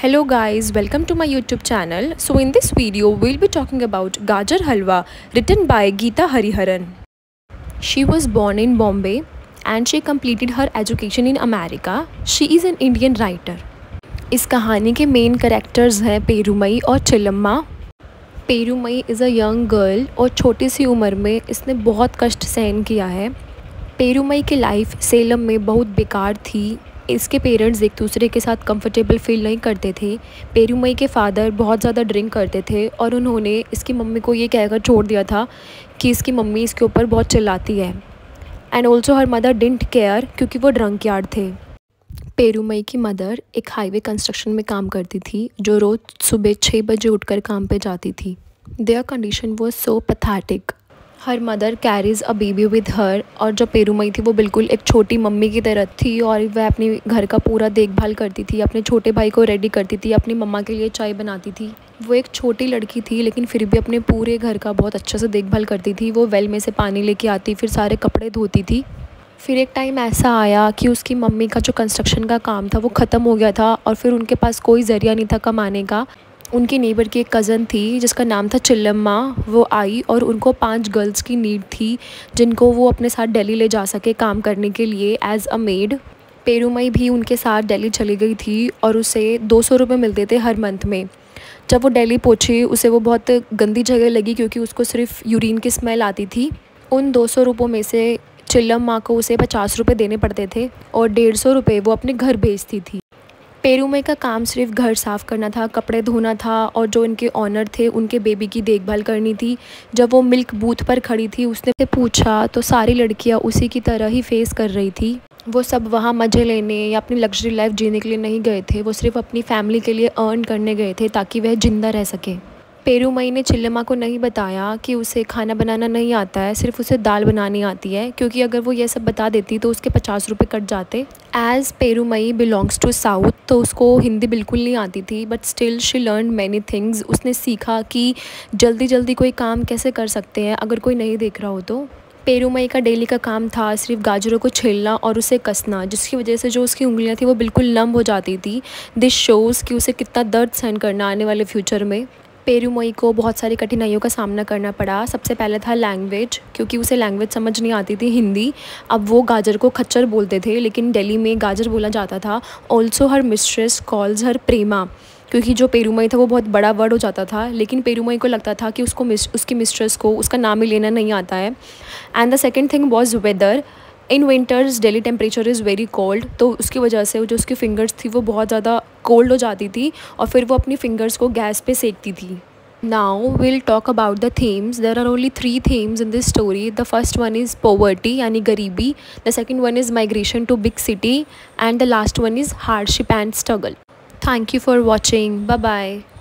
Hello guys, welcome to my YouTube channel. So in this video, we'll be talking about Gajar Halwa written by Geeta Hariharan. She was born in Bombay and she completed her education in America. She is an Indian writer. इस कहानी के main characters हैं पेरूमई और चिलम्मा. पेरूमई is a young girl और छोटी सी उम्र में इसने बहुत कष्ट सहन किया है. पेरूमई की लाइफ सेलम में बहुत बेकार थी. इसके पेरेंट्स एक दूसरे के साथ कंफर्टेबल फील नहीं करते थे. पेरूमई के फादर बहुत ज़्यादा ड्रिंक करते थे और उन्होंने इसकी मम्मी को ये कहकर छोड़ दिया था कि इसकी मम्मी इसके ऊपर बहुत चिल्लाती है. And also her mother didn't care क्योंकि वो ड्रंक यार्ड थे. पेरूमई की मदर एक हाईवे कंस्ट्रक्शन में काम करती थी जो रोज़ सुबह 6 बजे उठकर काम पे जाती थी. There condition was so pathetic. Her mother carries a baby with her. और जो पेरूमई थी वो बिल्कुल एक छोटी मम्मी की तरह थी और वह अपने घर का पूरा देखभाल करती थी. अपने छोटे भाई को रेडी करती थी, अपनी मम्मा के लिए चाय बनाती थी. वो एक छोटी लड़की थी लेकिन फिर भी अपने पूरे घर का बहुत अच्छे से देखभाल करती थी. वो वेल में से पानी लेके आती, फिर सारे कपड़े धोती थी. फिर एक टाइम ऐसा आया कि उसकी मम्मी का जो कंस्ट्रक्शन का काम था वो ख़त्म हो गया था और फिर उनके पास कोई ज़रिया नहीं था कमाने का. उनकी नेबर की एक कज़न थी जिसका नाम था चिल्लम्मा. वो आई और उनको 5 गर्ल्स की नीड थी जिनको वो अपने साथ दिल्ली ले जा सके काम करने के लिए एज़ अ मेड. पेरूमई भी उनके साथ दिल्ली चली गई थी और उसे 200 रुपये मिलते थे हर मंथ में. जब वो दिल्ली पहुँची उसे वो बहुत गंदी जगह लगी क्योंकि उसको सिर्फ यूरिन की स्मेल आती थी. उन 200 रुपयों में से चिल्लम्मा को उसे 50 रुपये देने पड़ते थे और 150 रुपये वो अपने घर भेजती थी. पेरूमई का काम सिर्फ घर साफ़ करना था, कपड़े धोना था और जो इनके ऑनर थे उनके बेबी की देखभाल करनी थी. जब वो मिल्क बूथ पर खड़ी थी उसने पूछा तो सारी लड़कियां उसी की तरह ही फेस कर रही थी. वो सब वहाँ मज़े लेने या अपनी लग्जरी लाइफ जीने के लिए नहीं गए थे. वो सिर्फ अपनी फैमिली के लिए अर्न करने गए थे ताकि वह ज़िंदा रह सके. पेरूमई ने चिल्लम्मा को नहीं बताया कि उसे खाना बनाना नहीं आता है, सिर्फ उसे दाल बनानी आती है क्योंकि अगर वो ये सब बता देती तो उसके 50 रुपये कट जाते. एज़ पेरूमई बिलोंग्स टू साउथ तो उसको हिंदी बिल्कुल नहीं आती थी but still she learn many things. उसने सीखा कि जल्दी जल्दी कोई काम कैसे कर सकते हैं अगर कोई नहीं देख रहा हो तो. पेरूमई का डेली का काम था सिर्फ गाजरों को छीलना और उसे कसना जिसकी वजह से जो उसकी उंगलियां थी वो बिल्कुल नम हो जाती थी. दिस शोज़ कि उसे कितना दर्द सहन करना आने वाले फ्यूचर में. पेरूमई को बहुत सारी कठिनाइयों का सामना करना पड़ा. सबसे पहले था लैंग्वेज क्योंकि उसे लैंग्वेज समझ नहीं आती थी हिंदी. अब वो गाजर को खच्चर बोलते थे लेकिन दिल्ली में गाजर बोला जाता था. ऑल्सो हर मिस्ट्रेस कॉल्स हर प्रेमा क्योंकि जो पेरूमई था वो बहुत बड़ा वर्ड हो जाता था लेकिन पेरूमई को लगता था कि उसकी मिस्ट्रेस को उसका नाम ही लेना नहीं आता है. And the second thing was weather. In winters daily temperature is very cold तो उसकी वजह से जो उसकी फिंगर्स थी वो बहुत ज़्यादा कोल्ड हो जाती थी और फिर वो अपनी फिंगर्स को गैस पे सेकती थी. Now we'll talk about the themes. There are only 3 themes in this story. The first one is poverty यानी गरीबी. The second one is migration to big city and the last one is hardship and struggle. Thank you for watching. Bye bye.